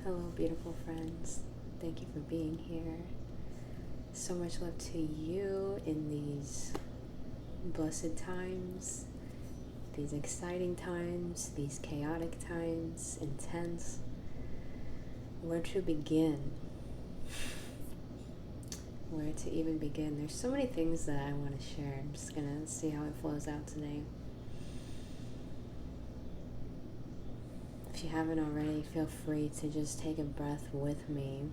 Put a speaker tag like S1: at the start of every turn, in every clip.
S1: Hello, beautiful friends. Thank you for being here. So much love to you in these blessed times, these exciting times, these chaotic times, intense. Where to begin? Where to even begin? There's so many things that I want to share. I'm just going to see how it flows out today. If you haven't already, feel free to just take a breath with me.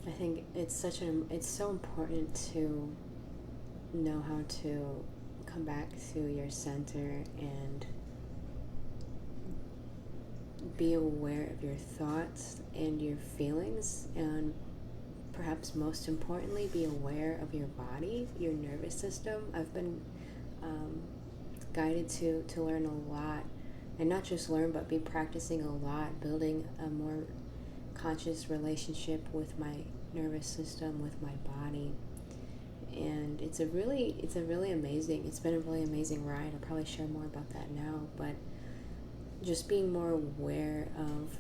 S1: I think it's so important to know how to come back to your center and be aware of your thoughts and your feelings, and perhaps most importantly, be aware of your body, your nervous system. I've been guided to learn a lot, and not just learn, but be practicing a lot, building a more conscious relationship with my nervous system, with my body. And it's been a really amazing ride. I'll probably share more about that now, but just being more aware of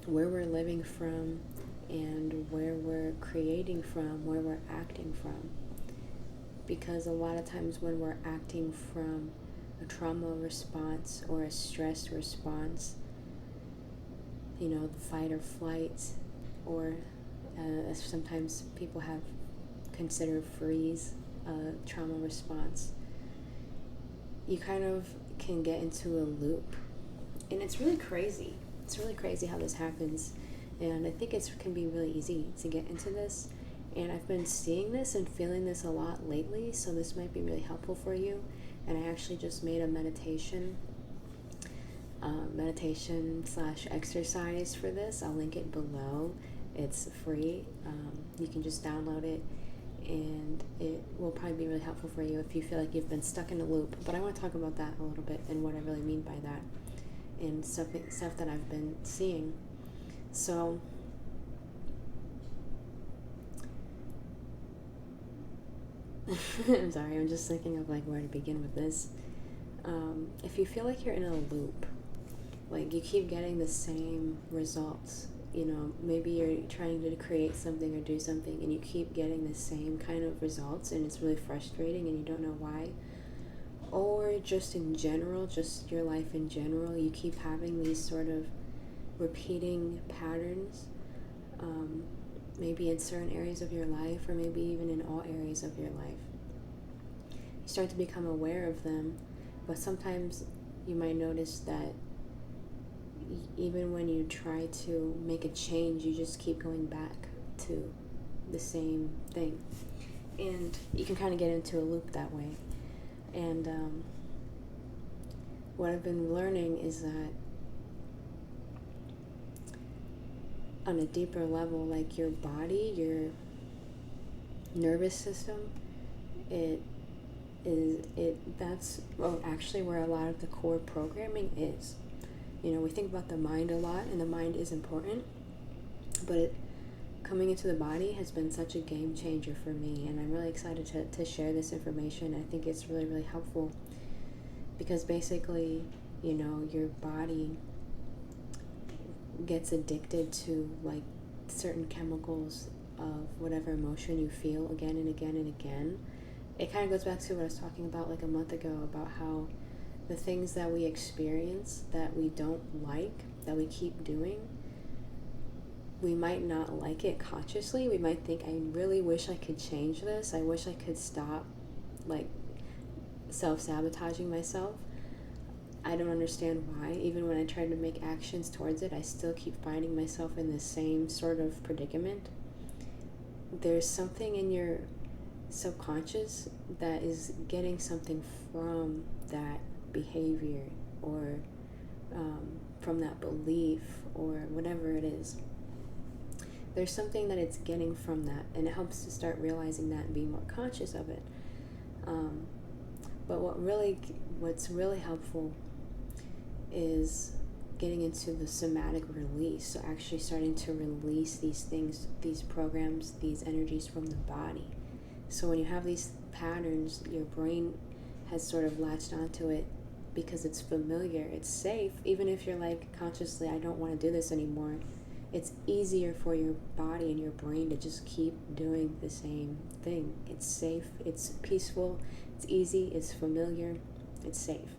S1: where we're living from and where we're creating from, where we're acting from. Because a lot of times when we're acting from a trauma response or a stress response, the fight or flight, or sometimes people have considered freeze, trauma response, you kind of can get into a loop. And it's really crazy. It's really crazy how this happens. And I think it can be really easy to get into this. And I've been seeing this and feeling this a lot lately, so this might be really helpful for you. And I actually just made a meditation / exercise for this. I'll link it below. It's free. You can just download it, and it will probably be really helpful for you if you feel like you've been stuck in a loop. But I want to talk about that a little bit and what I really mean by that, and stuff that I've been seeing. So I'm sorry, I'm just thinking of where to begin with this. If you feel like you're in a loop, like you keep getting the same results, maybe you're trying to create something or do something and you keep getting the same kind of results, and it's really frustrating and you don't know why. Or just in general, just your life in general, you keep having these sort of repeating patterns, maybe in certain areas of your life, or maybe even in all areas of your life. You start to become aware of them, but sometimes you might notice that even when you try to make a change, you just keep going back to the same thing. And you can kind of get into a loop that way. And what I've been learning is that on a deeper level, like your body, your nervous system, that's actually where a lot of the core programming is. We think about the mind a lot, and the mind is important, but coming into the body has been such a game changer for me, and I'm really excited to share this information. I think it's really, really helpful, because basically, your body gets addicted to certain chemicals of whatever emotion you feel again and again and again. It kind of goes back to what I was talking about a month ago, about how the things that we experience that we don't like, that we keep doing, we might not like it consciously. We might think, I really wish I could change this. I wish I could stop self-sabotaging myself. I don't understand why. Even when I try to make actions towards it, I still keep finding myself in the same sort of predicament. There's something in your subconscious that is getting something from that behavior, or from that belief, or whatever it is. There's something that it's getting from that, and it helps to start realizing that and be more conscious of it. But what's really helpful is getting into the somatic release, so actually starting to release these things, these programs, these energies from the body. So when you have these patterns, your brain has sort of latched onto it because it's familiar, it's safe. Even if you're like consciously, I don't want to do this anymore, it's easier for your body and your brain to just keep doing the same thing. It's safe, it's peaceful, it's easy, it's familiar, it's safe.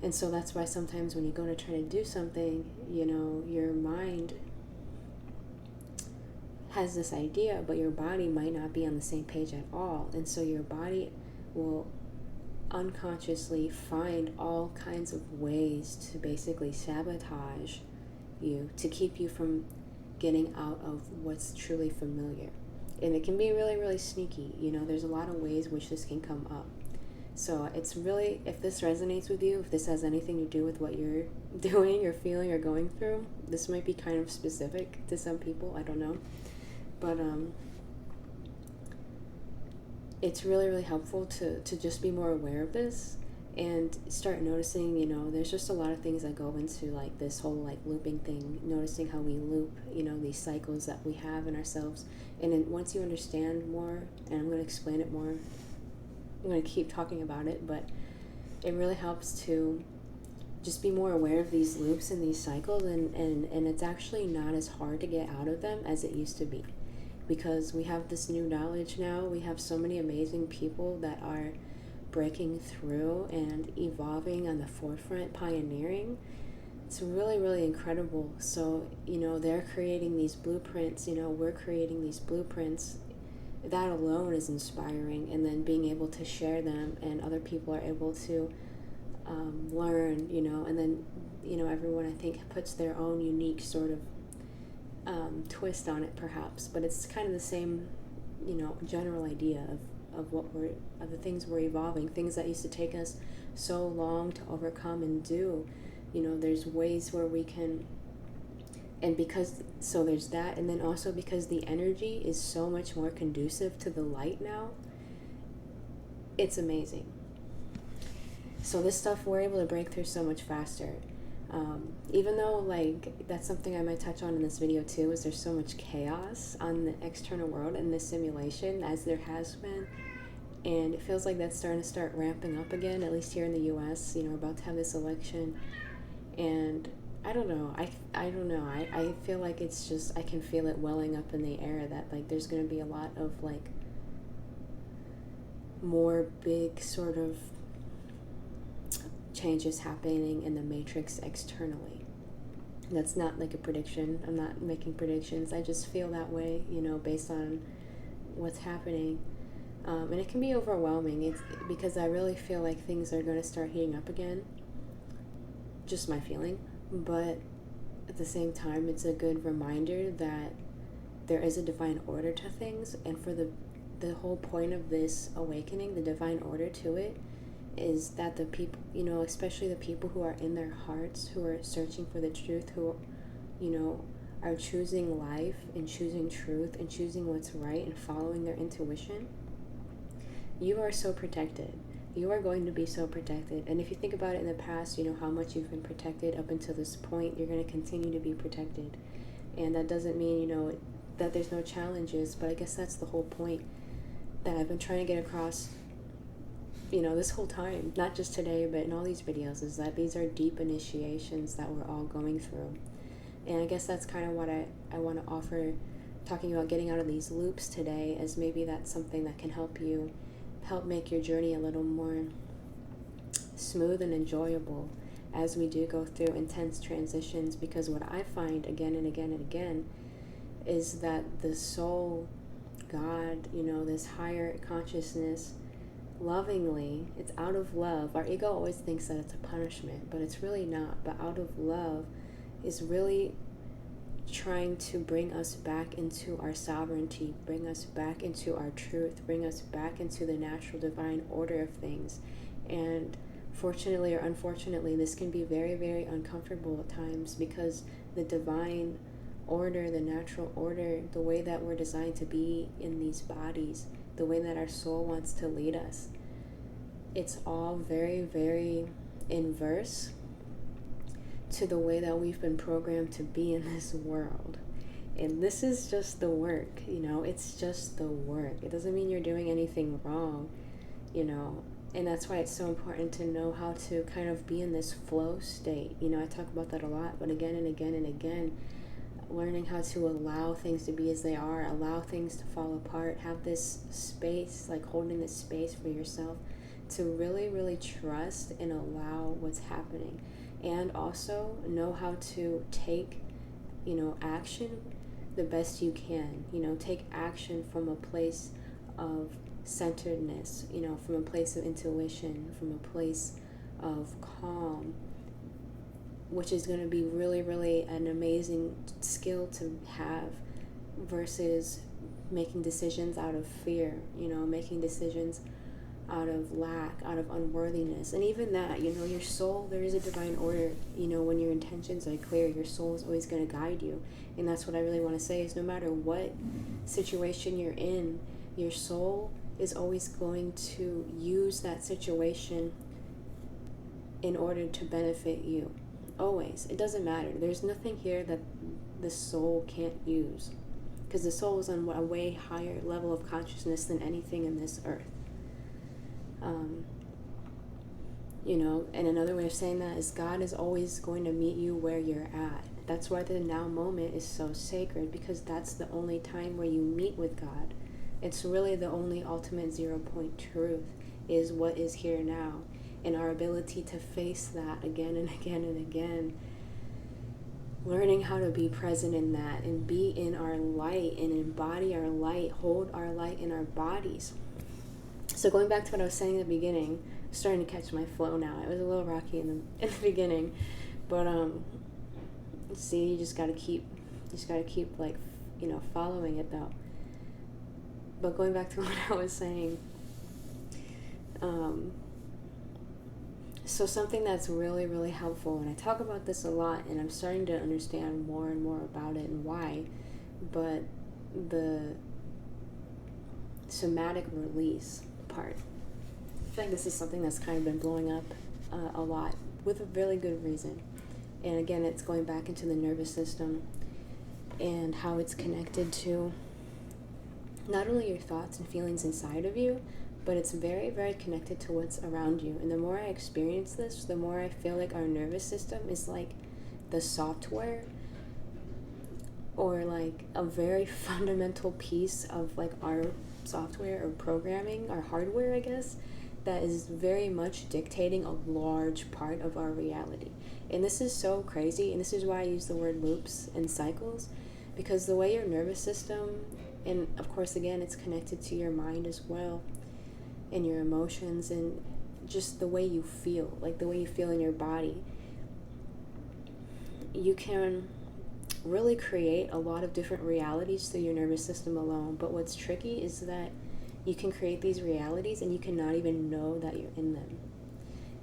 S1: And so that's why sometimes when you go to try to do something, your mind has this idea, but your body might not be on the same page at all. And so your body will unconsciously find all kinds of ways to basically sabotage you, to keep you from getting out of what's truly familiar. And it can be really, really sneaky. There's a lot of ways which this can come up. So it's really, if this resonates with you, if this has anything to do with what you're doing or feeling or going through, this might be kind of specific to some people, I don't know. But it's really, really helpful to just be more aware of this and start noticing, there's just a lot of things that go into like this whole like looping thing, noticing how we loop, these cycles that we have in ourselves. And then once you understand more, and I'm going to explain it more, I'm going to keep talking about it, but it really helps to just be more aware of these loops and these cycles, and it's actually not as hard to get out of them as it used to be, because we have this new knowledge now. We have so many amazing people that are breaking through and evolving on the forefront, pioneering. It's really, really incredible. So, they're creating these blueprints, we're creating these blueprints. That alone is inspiring, and then being able to share them and other people are able to learn, and then, everyone I think puts their own unique sort of twist on it perhaps, but it's kind of the same, general idea of the things we're evolving, things that used to take us so long to overcome and do. There's ways where we can, and so there's that, and then also because the energy is so much more conducive to the light now, it's amazing. So this stuff, we're able to break through so much faster. Even though, like, that's something I might touch on in this video too, is there's so much chaos on the external world in this simulation, as there has been, and it feels like that's starting to ramping up again, at least here in the US. We're about to have this election, and I don't know, I feel like it's just, I can feel it welling up in the air that, like, there's going to be a lot of, like, more big sort of changes happening in the matrix externally. That's not like a prediction. I'm not making predictions. I just feel that way, based on what's happening. And it can be overwhelming. It's because I really feel like things are going to start heating up again. Just my feeling. But at the same time, it's a good reminder that there is a divine order to things. And for the whole point of this awakening, the divine order to it, is that the people, especially the people who are in their hearts, who are searching for the truth, who, are choosing life and choosing truth and choosing what's right and following their intuition, you are so protected. You are going to be so protected. And if you think about it in the past, how much you've been protected up until this point, you're going to continue to be protected. And that doesn't mean, that there's no challenges, but I guess that's the whole point that I've been trying to get across this whole time, not just today, but in all these videos, is that these are deep initiations that we're all going through. And I guess that's kind of what I want to offer, talking about getting out of these loops today, as maybe that's something that can help make your journey a little more smooth and enjoyable as we do go through intense transitions. Because what I find again and again and again is that the soul, God, this higher consciousness, lovingly, it's out of love. Our ego always thinks that it's a punishment, but it's really not. But out of love is really trying to bring us back into our sovereignty, bring us back into our truth, bring us back into the natural divine order of things. And fortunately or unfortunately, this can be very, very uncomfortable at times, because the divine order, the natural order, the way that we're designed to be in these bodies, the way that our soul wants to lead us, it's all very, very inverse to the way that we've been programmed to be in this world. And this is just the work, it's just the work. It doesn't mean you're doing anything wrong, And that's why it's so important to know how to kind of be in this flow state. I talk about that a lot, but again and again and again, learning how to allow things to be as they are, allow things to fall apart, have this space, like holding this space for yourself to really, really trust and allow what's happening. And also know how to take, action the best you can. Take action from a place of centeredness, from a place of intuition, from a place of calm, which is going to be really, really an amazing skill to have versus making decisions out of fear, making decisions out of lack, out of unworthiness. And even that, your soul, there is a divine order. When your intentions are clear, your soul is always going to guide you. And that's what I really want to say is no matter what situation you're in, your soul is always going to use that situation in order to benefit you. Always. It doesn't matter. There's nothing here that the soul can't use, because the soul is on a way higher level of consciousness than anything in this earth. And another way of saying that is God is always going to meet you where you're at. That's why the now moment is so sacred, because that's the only time where you meet with God. It's really the only ultimate 0-point truth is what is here now. And our ability to face that again and again and again, learning how to be present in that and be in our light and embody our light, hold our light in our bodies. So going back to what I was saying at the beginning, I'm starting to catch my flow now. It was a little rocky in the beginning, but see, you just gotta keep like, following it though. But going back to what I was saying, so something that's really, really helpful, and I talk about this a lot, and I'm starting to understand more and more about it and why, but the somatic release part. I feel like this is something that's kind of been blowing up a lot with a really good reason. And again, it's going back into the nervous system and how it's connected to not only your thoughts and feelings inside of you, but it's very, very connected to what's around you. And the more I experience this, the more I feel like our nervous system is like the software, or like a very fundamental piece of like our software or programming, our hardware, I guess, that is very much dictating a large part of our reality. And this is so crazy, and this is why I use the word loops and cycles, because the way your nervous system, and of course again it's connected to your mind as well, and your emotions, and just the way you feel, like the way you feel in your body, you can really create a lot of different realities through your nervous system alone. But what's tricky is that you can create these realities and you cannot even know that you're in them.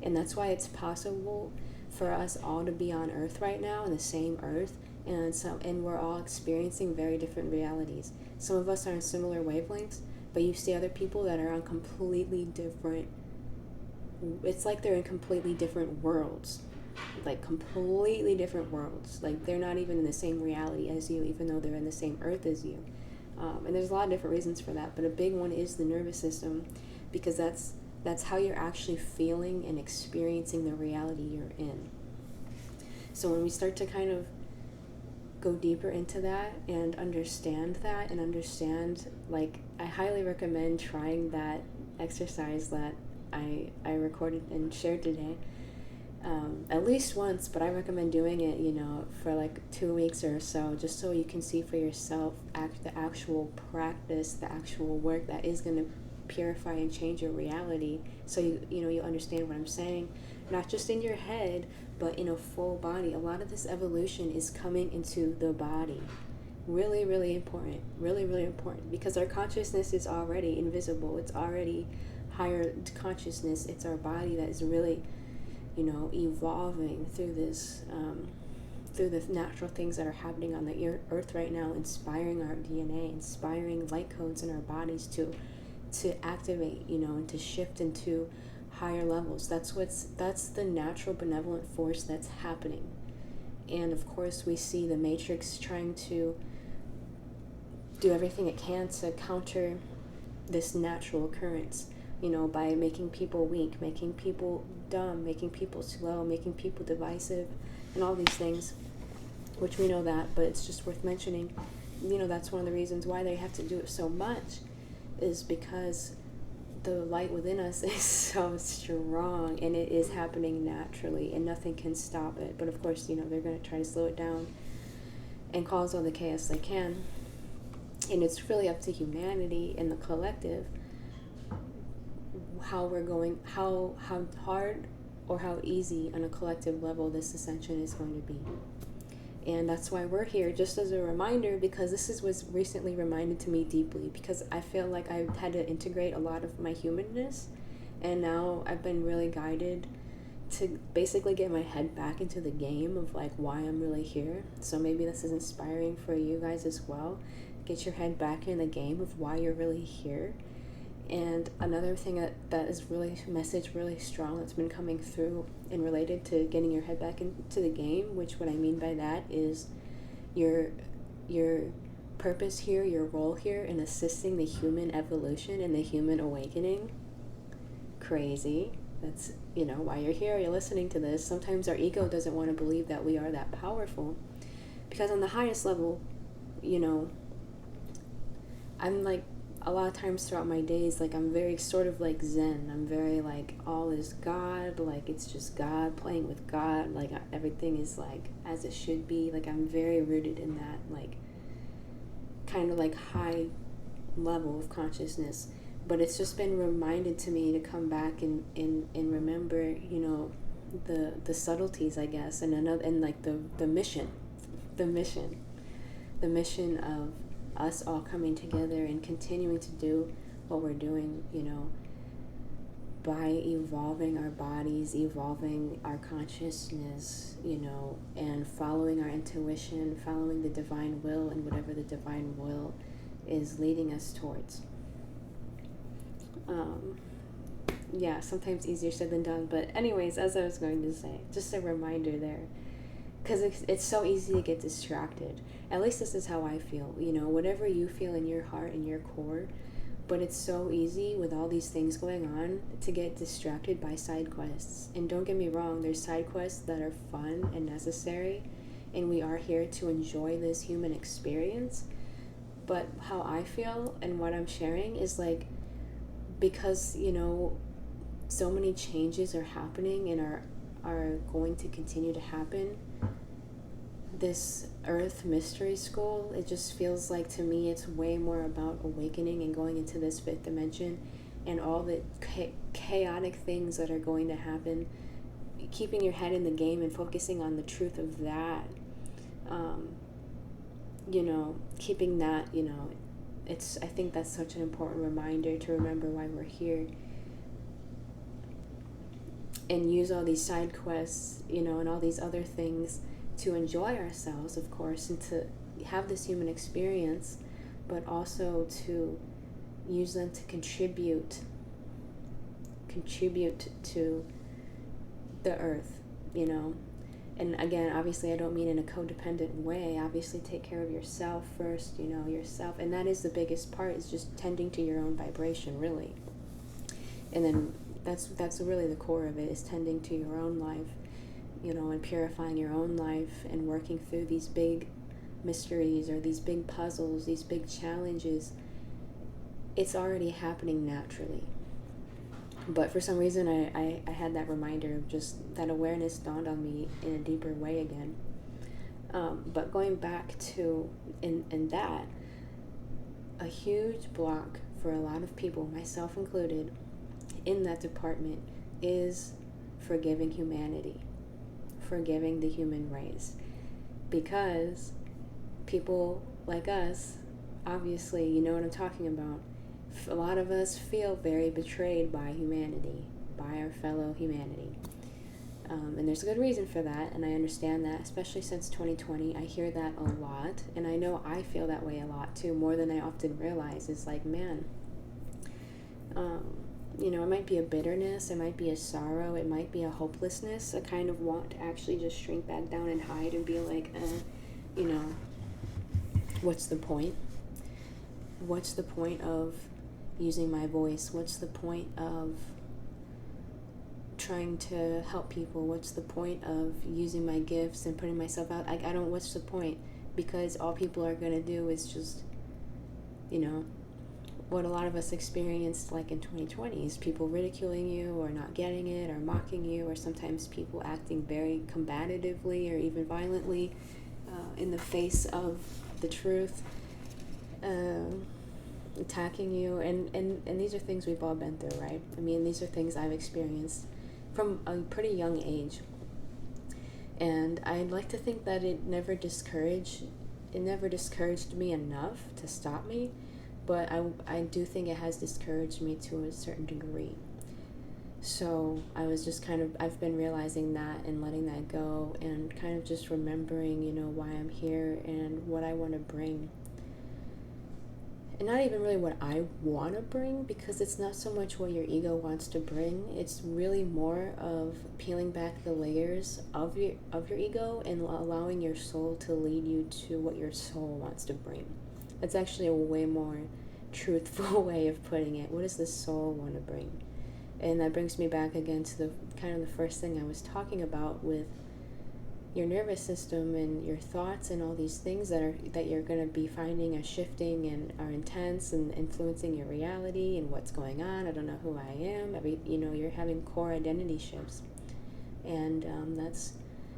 S1: And that's why it's possible for us all to be on Earth right now, in the same Earth, and we're all experiencing very different realities. Some of us are on similar wavelengths, but you see other people that are on completely different, it's like they're in completely different worlds. Like completely different worlds. Like they're not even in the same reality as you, even though they're in the same earth as you. And there's a lot of different reasons for that, but a big one is the nervous system, because that's how you're actually feeling and experiencing the reality you're in. So when we start to kind of go deeper into that and understand, like, I highly recommend trying that exercise that I recorded and shared today. At least once, but I recommend doing it, for like 2 weeks or so, just so you can see for yourself the actual practice, the actual work that is going to purify and change your reality. So you understand what I'm saying, not just in your head, but in a full body. A lot of this evolution is coming into the body. Really, really important. Really, really important, because our consciousness is already invisible. It's already higher consciousness. It's our body that is really evolving through this, through the natural things that are happening on the earth right now, inspiring our DNA, inspiring light codes in our bodies to activate, and to shift into higher levels. That's the natural benevolent force that's happening. And of course we see the Matrix trying to do everything it can to counter this natural occurrence. by making people weak, making people dumb, making people slow, making people divisive, and all these things, which we know that, but it's just worth mentioning. That's one of the reasons why they have to do it so much, is because the light within us is so strong, and it is happening naturally, and nothing can stop it. But of course, they're going to try to slow it down and cause all the chaos they can. And it's really up to humanity and the collective how hard or how easy on a collective level this ascension is going to be. And that's why we're here, just as a reminder, because this was recently reminded to me deeply, because I feel like I had to integrate a lot of my humanness, and now I've been really guided to basically get my head back into the game of like why I'm really here. So maybe this is inspiring for you guys as well. Get your head back in the game of why you're really here. And another thing that is really message really strong that's been coming through and related to getting your head back into the game, which what I mean by that is your purpose here, your role here in assisting the human evolution and the human awakening. Crazy. That's why you're here, you're listening to this. Sometimes our ego doesn't want to believe that we are that powerful, because on the highest level, I'm like, a lot of times throughout my days, like, I'm very sort of like Zen. I'm very like, all is God, like it's just God, playing with God, like everything is like as it should be. Like I'm very rooted in that, like kind of like high level of consciousness. But it's just been reminded to me to come back and remember, the subtleties, I guess, and like the mission of us all coming together and continuing to do what we're doing, by evolving our bodies, evolving our consciousness, and following our intuition, following the divine will and whatever the divine will is leading us towards. Yeah, sometimes easier said than done, but anyways, as I was going to say, just a reminder there, because it's so easy to get distracted. At least this is how I feel, whatever you feel in your heart and your core, but it's so easy with all these things going on to get distracted by side quests. And don't get me wrong, there's side quests that are fun and necessary, and we are here to enjoy this human experience. But how I feel and what I'm sharing is like, because so many changes are happening and are going to continue to happen, this Earth Mystery School, it just feels like, to me, it's way more about awakening and going into this fifth dimension and all the chaotic things that are going to happen, keeping your head in the game and focusing on the truth of that, keeping that, I think that's such an important reminder to remember why we're here, and use all these side quests, and all these other things to enjoy ourselves, of course, and to have this human experience, but also to use them to contribute to the earth, And again, obviously, I don't mean in a codependent way. Obviously, take care of yourself first, yourself. And that is the biggest part, is just tending to your own vibration, really. And then that's really the core of it, is tending to your own life, and purifying your own life and working through these big mysteries or these big puzzles, these big challenges. It's already happening naturally. But for some reason, I had that reminder of just that awareness dawned on me in a deeper way again. But going back to, in that, a huge block for a lot of people, myself included, in that department is forgiving humanity, forgiving the human race. Because people like us, obviously, you know what I'm talking about, a lot of us feel very betrayed by humanity, by our fellow humanity. And there's a good reason for that, and I understand that, especially since 2020. I hear that a lot, and I know I feel that way a lot too, more than I often realize. It's like, man, it might be a bitterness, it might be a sorrow, it might be a hopelessness, a kind of want to actually just shrink back down and hide and be like, what's the point? What's the point of using my voice? What's the point of trying to help people? What's the point of using my gifts and putting myself out? I don't, what's the point? Because all people are going to do is just, you know, what a lot of us experienced like in 2020 is people ridiculing you or not getting it or mocking you, or sometimes people acting very combatively or even violently in the face of the truth, attacking you. And these are things we've all been through, right? I mean, these are things I've experienced from a pretty young age. And I'd like to think that it never discouraged me enough to stop me, but I do think it has discouraged me to a certain degree. So I've been realizing that and letting that go, and kind of just remembering, why I'm here and what I want to bring. And not even really what I want to bring, because it's not so much what your ego wants to bring. It's really more of peeling back the layers of your ego and allowing your soul to lead you to what your soul wants to bring. That's actually a way more truthful way of putting it. What does the soul want to bring? And that brings me back again to the kind of the first thing I was talking about with your nervous system and your thoughts and all these things that you're going to be finding are shifting and are intense and influencing your reality and what's going on. I don't know who I am. You're having core identity shifts, and that's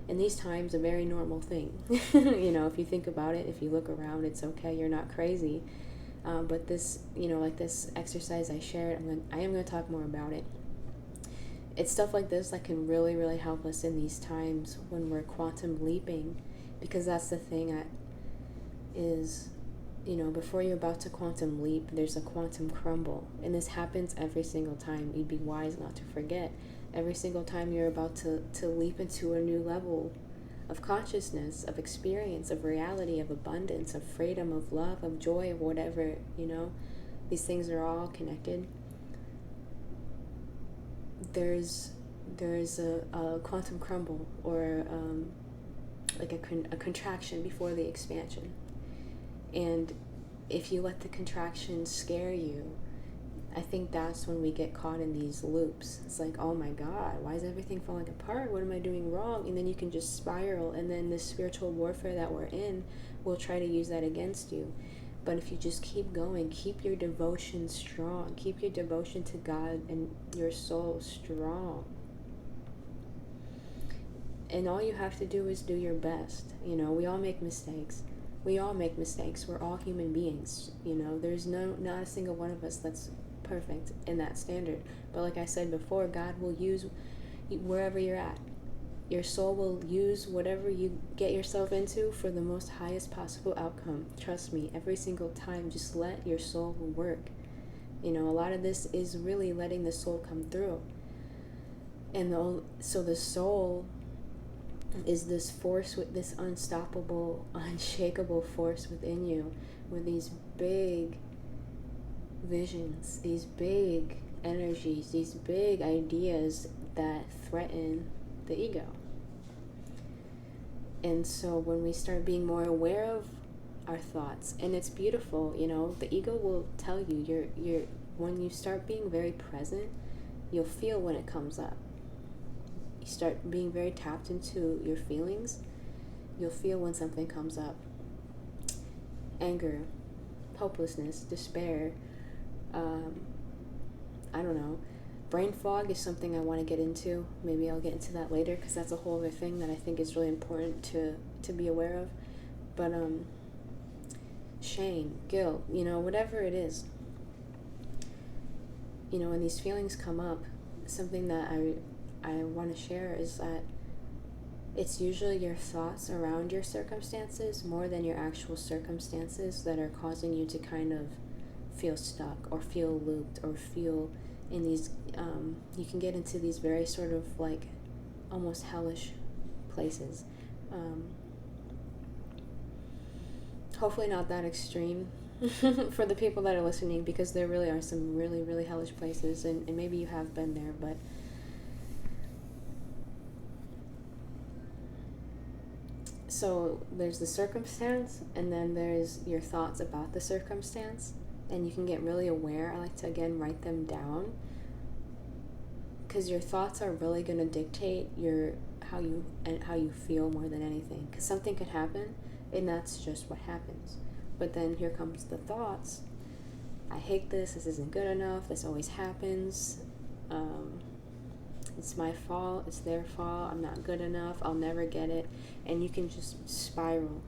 S1: in these times a very normal thing. If you think about it, if you look around, it's okay. You're not crazy. But this, like this exercise I shared, I am going to talk more about it. It's stuff like this that can really, really help us in these times when we're quantum leaping, because that's the thing is, before you're about to quantum leap, there's a quantum crumble. And this happens every single time. You'd be wise not to forget. Every single time you're about to leap into a new level of consciousness, of experience, of reality, of abundance, of freedom, of love, of joy, of whatever, these things are all connected. There's a quantum crumble, or like a contraction before the expansion. And if you let the contraction scare you, I think that's when we get caught in these loops. It's like, oh my God, why is everything falling apart? What am I doing wrong? And then you can just spiral, and then this spiritual warfare that we're in will try to use that against you. But if you just keep going, keep your devotion strong, keep your devotion to God and your soul strong. And all you have to do is do your best. We all make mistakes. We're all human beings. There's not a single one of us that's perfect in that standard. But like I said before, God will use wherever you're at. Your soul will use whatever you get yourself into for the most highest possible outcome. Trust me, every single time, just let your soul work. A lot of this is really letting the soul come through. And so the soul is this force, with this unstoppable, unshakable force within you, with these big visions, these big energies, these big ideas that threaten the ego. And so when we start being more aware of our thoughts, and it's beautiful, the ego will tell you, you're when you start being very present, you'll feel when it comes up. You start being very tapped into your feelings, you'll feel when something comes up. Anger, hopelessness, despair, I don't know. Brain fog is something I want to get into. Maybe I'll get into that later, because that's a whole other thing that I think is really important to be aware of. But shame, guilt, whatever it is. When these feelings come up, something that I want to share is that it's usually your thoughts around your circumstances more than your actual circumstances that are causing you to kind of feel stuck or feel looped or feel in these, you can get into these very sort of like almost hellish places. Hopefully not that extreme for the people that are listening, because there really are some really, really hellish places, and maybe you have been there, but so there's the circumstance, and then there's your thoughts about the circumstance. and you can get really aware. I like to, again, write them down, because your thoughts are really going to dictate how you feel more than anything, because something could happen and that's just what happens. But then here comes the thoughts. I hate this. This isn't good enough. This always happens. It's my fault. It's their fault. I'm not good enough. I'll never get it. And you can just spiral.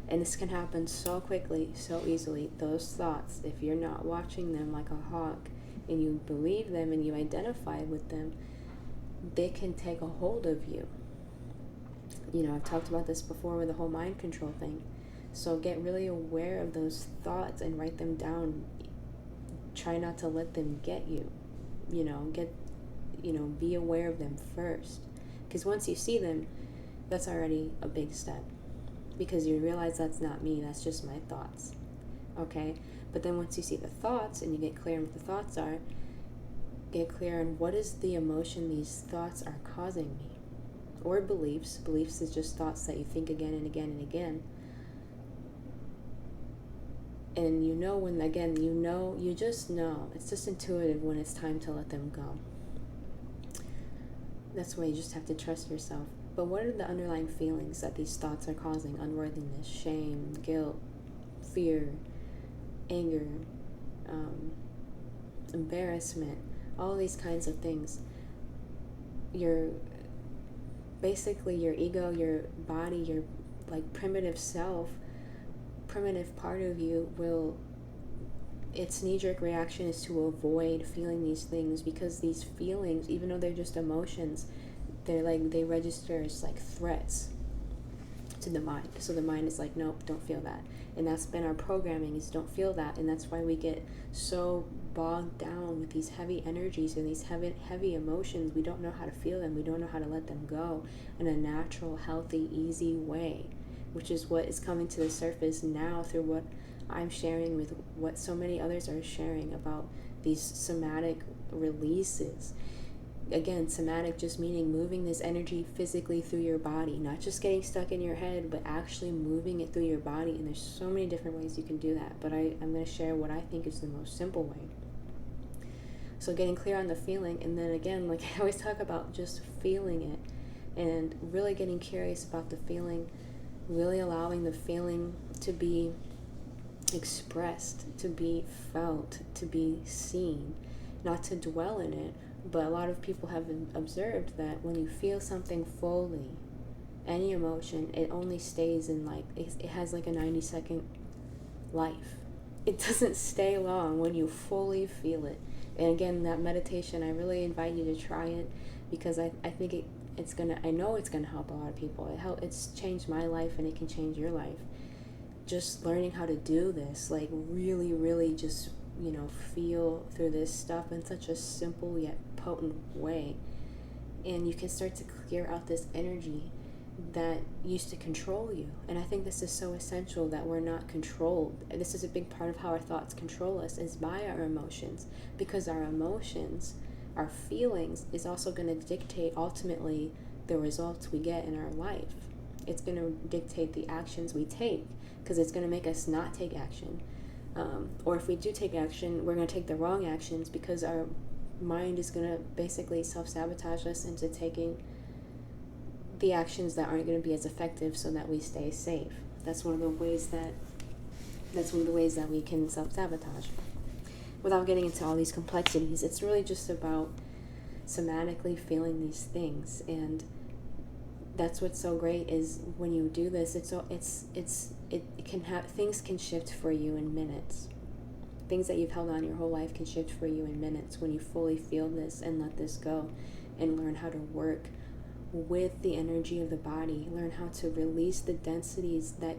S1: And this can happen so quickly, so easily. Those thoughts, if you're not watching them like a hawk and you believe them and you identify with them, they can take a hold of you. You know, I've talked about this before with the whole mind control thing. So get really aware of those thoughts and write them down. Try not to let them get you. Be aware of them first. Because once you see them, that's already a big step. Because you realize that's not me, that's just my thoughts. Okay? But then once you see the thoughts and you get clear on what the thoughts are, get clear on what is the emotion these thoughts are causing me. Or beliefs. Beliefs is just thoughts that you think again and again and again. And you just know. It's just intuitive when it's time to let them go. That's why you just have to trust yourself. But what are the underlying feelings that these thoughts are causing? Unworthiness, shame, guilt, fear, anger, embarrassment, all these kinds of things. Basically your ego, your body, your primitive self, primitive part of you its knee-jerk reaction is to avoid feeling these things, because these feelings, even though they're just emotions, they register as threats to the mind. So the mind is like, nope, don't feel that. And that's been our programming, is don't feel that. And that's why we get so bogged down with these heavy energies and these heavy emotions. We don't know how to feel them. We don't know how to let them go in a natural, healthy, easy way, which is what is coming to the surface now through what I'm sharing, with what so many others are sharing about these somatic releases. Again, somatic just meaning moving this energy physically through your body, not just getting stuck in your head, but actually moving it through your body. And there's so many different ways you can do that, but I'm going to share what I think is the most simple way. So getting clear on the feeling, and then again, I always talk about, just feeling it and really getting curious about the feeling, really allowing the feeling to be expressed, to be felt, to be seen, not to dwell in it. But a lot of people have observed that when you feel something fully, any emotion, it only stays in it has a 90-second life. It doesn't stay long when you fully feel it. And again, that meditation, I really invite you to try it, because I think I know it's gonna help a lot of people. It's changed my life, and it can change your life. Just learning how to do this, really, really just, feel through this stuff in such a simple yet potent way. And you can start to clear out this energy that used to control you. And I think this is so essential, that we're not controlled. This is a big part of how our thoughts control us, is by our emotions, because our emotions, our feelings, is also going to dictate ultimately the results we get in our life. It's going to dictate the actions we take, because it's going to make us not take action. Or if we do take action, we're going to take the wrong actions, because our mind is going to basically self-sabotage us into taking the actions that aren't going to be as effective, so that we stay safe. That's one of the ways that we can self-sabotage. Without getting into all these complexities, it's really just about somatically feeling these things. And that's what's so great, is when you do this, things can shift for you in minutes. Things that you've held on your whole life can shift for you in minutes when you fully feel this and let this go, and learn how to work with the energy of the body. Learn how to release the densities that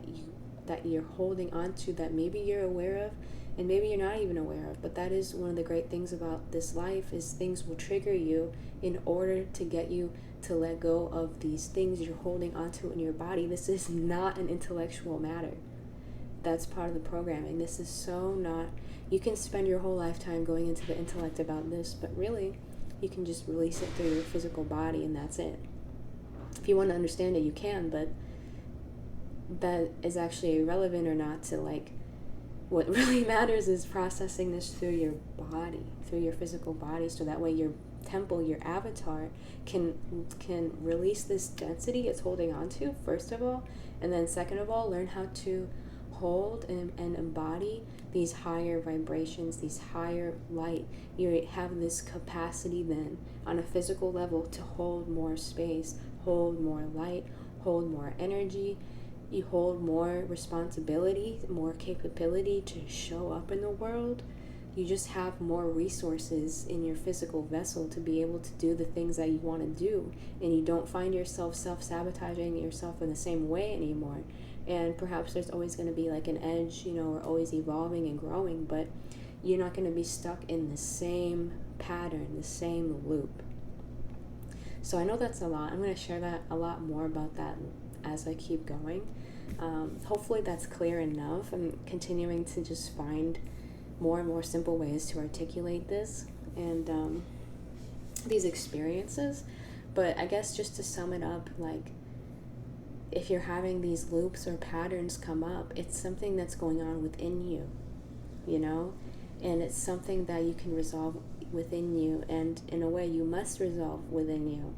S1: you're holding on to, that maybe you're aware of and maybe you're not even aware of. But that is one of the great things about this life, is things will trigger you in order to get you to let go of these things you're holding onto in your body. This is not an intellectual matter. That's part of the programming. This is so not... You can spend your whole lifetime going into the intellect about this, but really, you can just release it through your physical body, and that's it. If you want to understand it, you can, but that is actually irrelevant or not to What really matters is processing this through your body, through your physical body, so that way your temple, your avatar, can release this density it's holding on to, first of all, and then second of all, learn how to hold and embody these higher vibrations, these higher light. You have this capacity then on a physical level to hold more space, hold more light, hold more energy. You hold more responsibility, more capability to show up in the world. You just have more resources in your physical vessel to be able to do the things that you want to do, and you don't find yourself self-sabotaging yourself in the same way anymore. And perhaps there's always going to be like an edge, we're always evolving and growing, but you're not going to be stuck in the same pattern, the same loop. So I know that's a lot. I'm going to share that a lot more about that as I keep going. Hopefully that's clear enough. I'm continuing to just find more and more simple ways to articulate this and these experiences. But I guess just to sum it up, like, if you're having these loops or patterns come up, it's something that's going on within you, and it's something that you can resolve within you, and in a way you must resolve within you,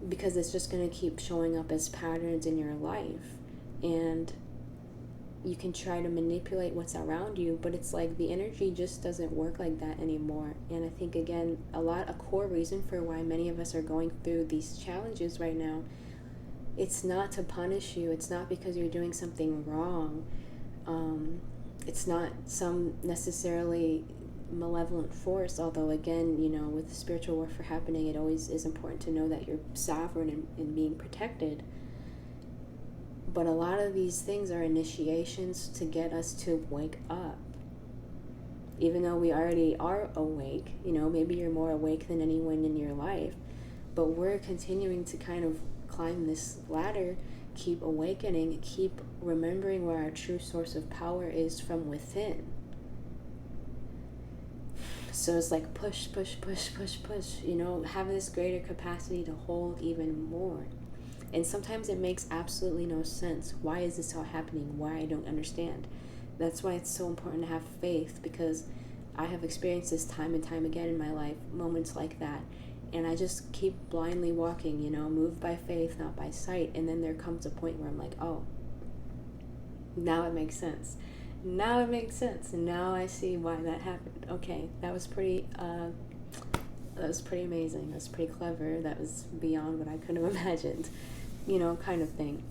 S1: because it's just going to keep showing up as patterns in your life. And you can try to manipulate what's around you, but it's like the energy just doesn't work like that anymore. And I think, again, a core reason for why many of us are going through these challenges right now, it's not to punish you, it's not because you're doing something wrong, it's not some necessarily malevolent force, although again, with spiritual warfare happening, it always is important to know that you're sovereign and being protected. But a lot of these things are initiations to get us to wake up. Even though we already are awake, maybe you're more awake than anyone in your life, but we're continuing to kind of climb this ladder, keep awakening, keep remembering where our true source of power is from within. So it's like push, have this greater capacity to hold even more. And sometimes it makes absolutely no sense. Why is this all happening? Why? I don't understand. That's why it's so important to have faith, because I have experienced this time and time again in my life, moments like that. And I just keep blindly walking, moved by faith, not by sight. And then there comes a point where I'm like, oh, now it makes sense. Now it makes sense. And now I see why that happened. Okay, that was pretty amazing. That was pretty clever. That was beyond what I could have imagined. Kind of thing.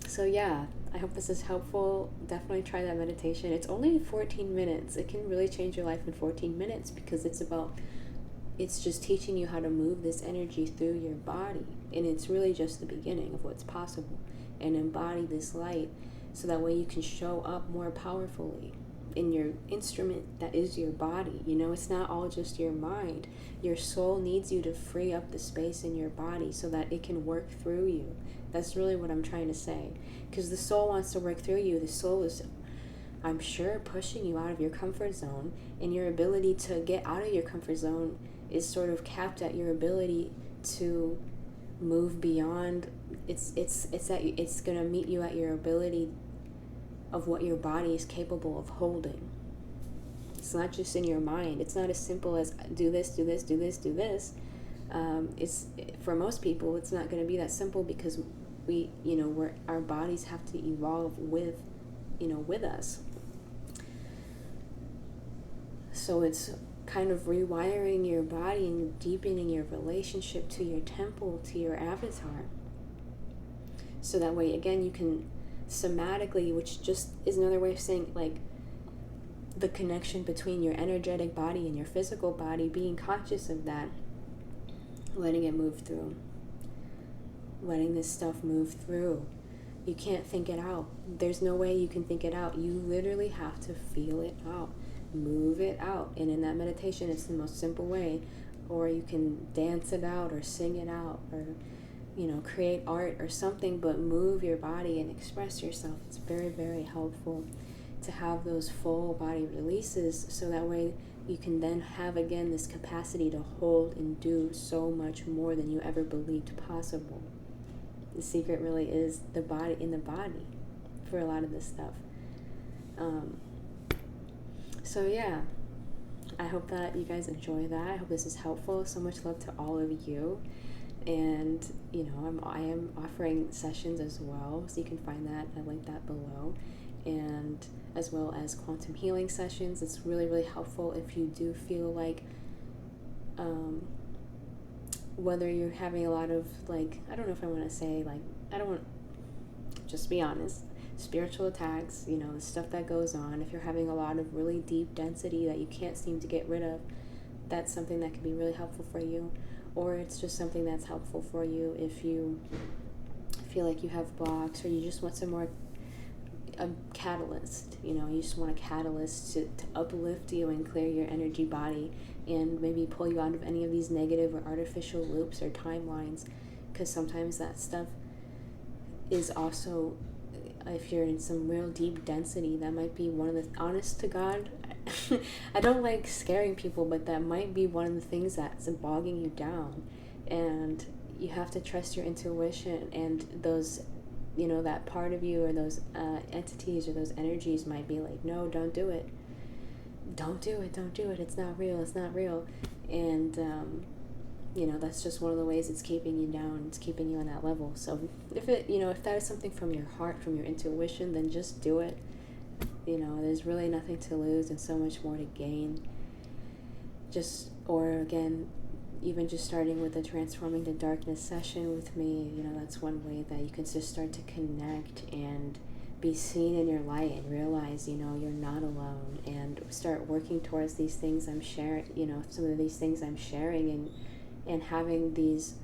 S1: So yeah, I hope this is helpful. Definitely try that meditation. It's only 14 minutes. It can really change your life in 14 minutes, because it's just teaching you how to move this energy through your body. And it's really just the beginning of what's possible. And embody this light so that way you can show up more powerfully in your instrument that is your body. It's not all just your mind. Your soul needs you to free up the space in your body so that it can work through you. That's really what I'm trying to say, because the soul wants to work through you. The soul is, I'm sure, pushing you out of your comfort zone, and your ability to get out of your comfort zone is sort of capped at your ability to move beyond. It's going to meet you at your ability of what your body is capable of holding. It's not just in your mind. It's not as simple as do this, do this, do this, do this. It's, for most people, it's not going to be that simple, because our bodies have to evolve with us. So it's kind of rewiring your body and deepening your relationship to your temple, to your avatar. So that way, again, you can somatically, which just is another way of saying like the connection between your energetic body and your physical body, being conscious of that, letting it move through, letting this stuff move through. You can't think it out. There's no way you can think it out. You literally have to feel it out, move it out. And in that meditation, it's the most simple way. Or you can dance it out or sing it out, or create art or something, but move your body and express yourself. It's very, very helpful to have those full body releases, so that way you can then have again this capacity to hold and do so much more than you ever believed possible. The secret really is the body, in the body, for a lot of this stuff. So yeah, I hope that you guys enjoy that. I hope this is helpful. So much love to all of you. And I am offering sessions as well, so you can find that. I link that below. And as well as quantum healing sessions. It's really, really helpful if you do feel like whether you're having a lot of, like, I don't know if I want to say, like, I don't want, just be honest, spiritual attacks, the stuff that goes on. If you're having a lot of really deep density that you can't seem to get rid of, that's something that can be really helpful for you. Or it's just something that's helpful for you if you feel like you have blocks, or you just want some more, a catalyst, you just want a catalyst to uplift you and clear your energy body, and maybe pull you out of any of these negative or artificial loops or timelines, because sometimes that stuff is also, if you're in some real deep density, that might be one of the, honest to God, I don't like scaring people, but that might be one of the things that's bogging you down. And you have to trust your intuition, and those, that part of you, or those entities or those energies might be like, no, don't do it. Don't do it. It's not real. And, that's just one of the ways it's keeping you down. It's keeping you on that level. So if if that is something from your heart, from your intuition, then just do it. There's really nothing to lose and so much more to gain. Or again, even just starting with the Transforming the Darkness session with me, that's one way that you can just start to connect and be seen in your light, and realize, you're not alone, and start working towards these things I'm sharing, some of these things I'm sharing, and having these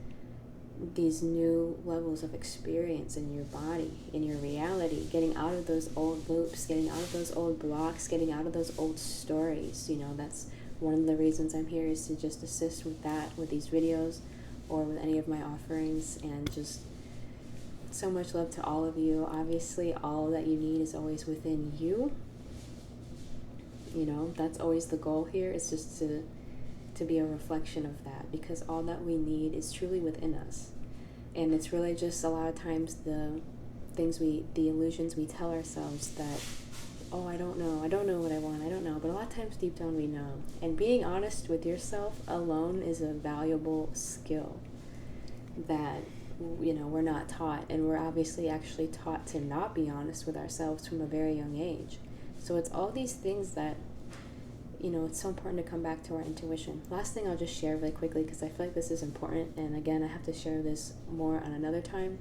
S1: new levels of experience in your body, in your reality, getting out of those old loops, getting out of those old blocks, getting out of those old stories. That's one of the reasons I'm here, is to just assist with that, with these videos, or with any of my offerings. And just so much love to all of you. Obviously, all that you need is always within you. That's always the goal here, is just to be a reflection of that, because all that we need is truly within us. And it's really just a lot of times the illusions we tell ourselves that, oh, I don't know what I want, I don't know. But a lot of times deep down we know. And being honest with yourself alone is a valuable skill that, we're not taught. And we're obviously actually taught to not be honest with ourselves from a very young age. So it's all these things that, it's so important to come back to our intuition. Last thing I'll just share really quickly, because I feel like this is important, and again, I have to share this more on another time.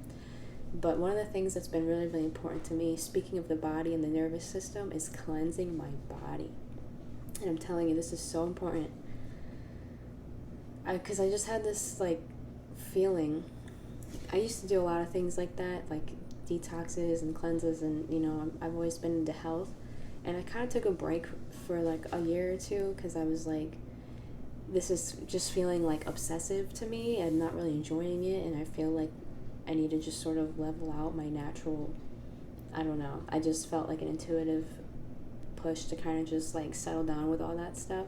S1: But one of the things that's been really, really important to me, speaking of the body and the nervous system, is cleansing my body. And I'm telling you, this is so important. Because I just had this, feeling. I used to do a lot of things like that, like detoxes and cleanses, and, I've always been into health. And I kind of took a break for a year or two, because I was like, this is just feeling obsessive to me. I'm not really enjoying it, and I feel like I need to just sort of level out my natural, I don't know, I just felt like an intuitive push to kind of just settle down with all that stuff.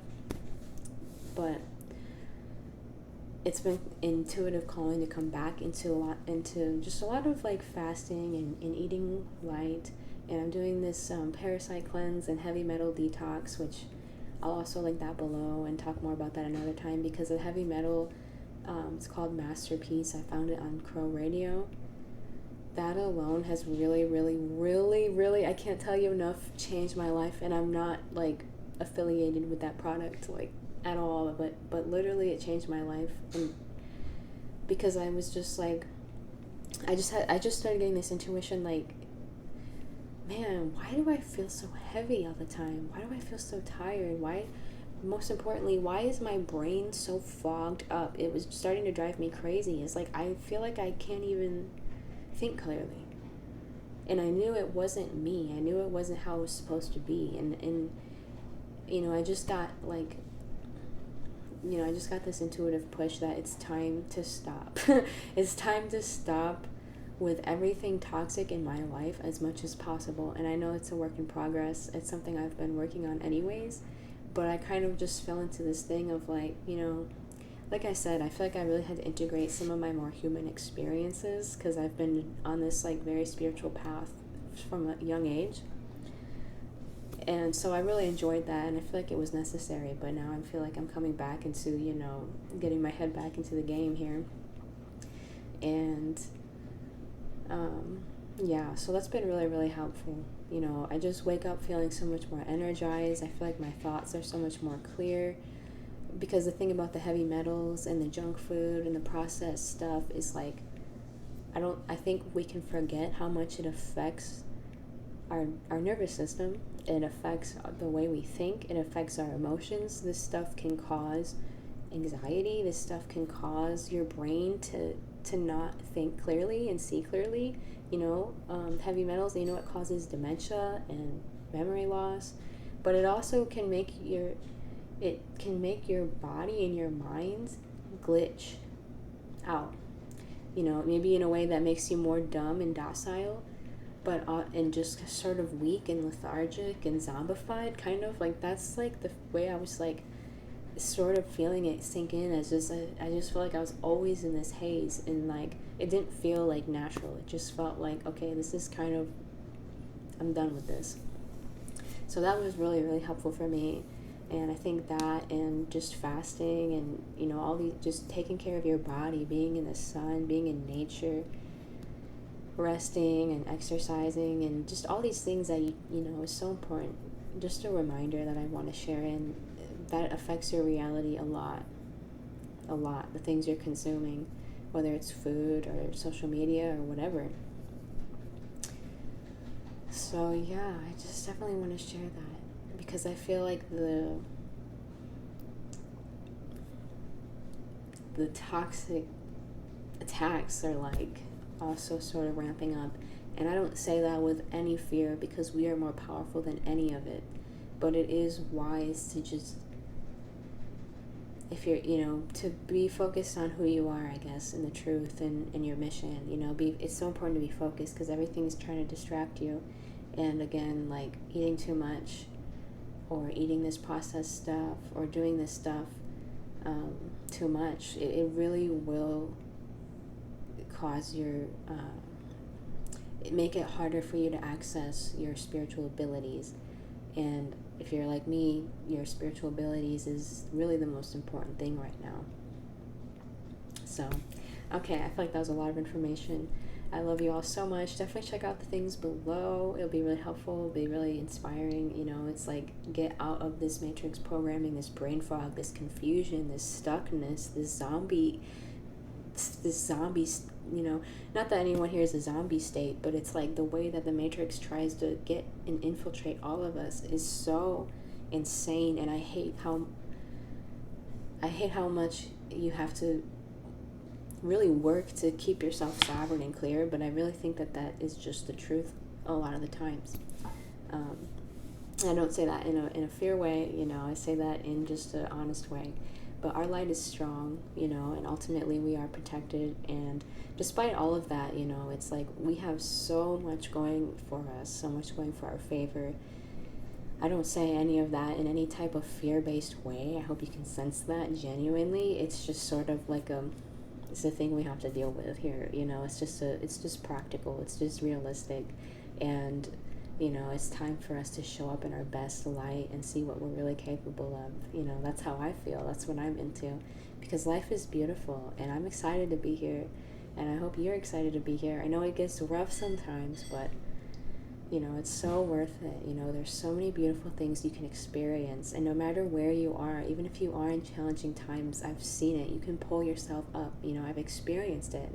S1: But it's been intuitive calling to come back into just a lot of fasting and eating light. And I'm doing this parasite cleanse and heavy metal detox, which I'll also link that below and talk more about that another time, because the heavy metal, it's called Masterpiece. I found it on Crow Radio. That alone has really, really, really, really, I can't tell you enough, changed my life. And I'm not affiliated with that product at all, but literally it changed my life. And because I was just I just started getting this intuition, man, why do I feel so heavy all the time? Why do I feel so tired? Most importantly, why is my brain so fogged up? It was starting to drive me crazy. It's I feel like I can't even think clearly. And I knew it wasn't me. I knew it wasn't how it was supposed to be. And I just got I just got this intuitive push that it's time to stop. It's time to stop with everything toxic in my life as much as possible. And I know it's a work in progress. It's something I've been working on anyways, but I kind of just fell into this thing of like I said, I feel like I really had to integrate some of my more human experiences because I've been on this like very spiritual path from a young age. And so I really enjoyed that, and I feel like it was necessary, but now I feel like I'm coming back into, getting my head back into the game here. And yeah, so that's been really, really helpful. I just wake up feeling so much more energized. I feel like my thoughts are so much more clear, because the thing about the heavy metals and the junk food and the processed stuff is like, I think we can forget how much it affects our nervous system. It affects the way we think. It affects our emotions. This stuff can cause anxiety. This stuff can cause your brain to not think clearly and see clearly. Heavy metals, it causes dementia and memory loss, but it also can make your body and your mind glitch out, maybe in a way that makes you more dumb and docile, but and just sort of weak and lethargic and zombified, kind of like. That's like the way I was like sort of feeling it sink in. As just I just feel like I was always in this haze, and like it didn't feel like natural. It just felt like, okay, this is kind of, I'm done with this. So that was really, really helpful for me. And I think that, and just fasting, and all these, just taking care of your body, being in the sun, being in nature, resting and exercising, and just all these things that is so important. Just a reminder that I want to share in, that affects your reality a lot. The things you're consuming, whether it's food or social media or whatever. So yeah, I just definitely want to share that, because I feel like the toxic attacks are like also sort of ramping up. And I don't say that with any fear, because we are more powerful than any of it. But it is wise to just, if you're, to be focused on who you are, I guess, and the truth, and your mission. It's so important to be focused, because everything's trying to distract you. And again, like eating too much, or eating this processed stuff, or doing this stuff too much, it really will cause make it harder for you to access your spiritual abilities. And if you're like me, your spiritual abilities is really the most important thing right now. So, okay, I feel like that was a lot of information. I love you all so much. Definitely check out the things below. It'll be really helpful. It'll be really inspiring. It's like, get out of this matrix programming, this brain fog, this confusion, this stuckness, this zombie, not that anyone here is a zombie state, but it's like the way that the matrix tries to get and infiltrate all of us is so insane. And I hate how much you have to really work to keep yourself sovereign and clear, but I really think that is just the truth a lot of the times. I don't say that in a fear way, I say that in just an honest way. But our light is strong, and ultimately we are protected. And despite all of that, it's like we have so much going for us, so much going for our favor. I don't say any of that in any type of fear-based way. I hope you can sense that genuinely. It's just sort of like it's a thing we have to deal with here. It's just practical. It's just realistic. And it's time for us to show up in our best light and see what we're really capable of. That's how I feel. That's what I'm into. Because life is beautiful, and I'm excited to be here. And I hope you're excited to be here. I know it gets rough sometimes, but, it's so worth it. There's so many beautiful things you can experience. And no matter where you are, even if you are in challenging times, I've seen it. You can pull yourself up. I've experienced it,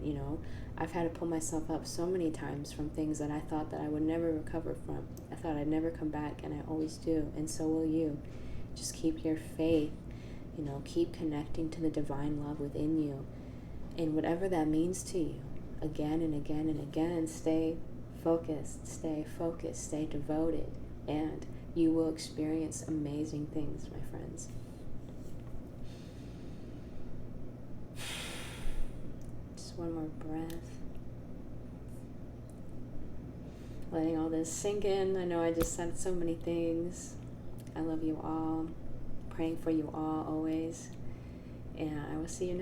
S1: I've had to pull myself up so many times from things that I thought that I would never recover from. I thought I'd never come back, and I always do, and so will you. Just keep your faith, keep connecting to the divine love within you, and whatever that means to you, again and again and again, stay focused, stay devoted, and you will experience amazing things, my friends. One more breath. Letting all this sink in. I know I just said so many things. I love you all. Praying for you all always. and I will see you next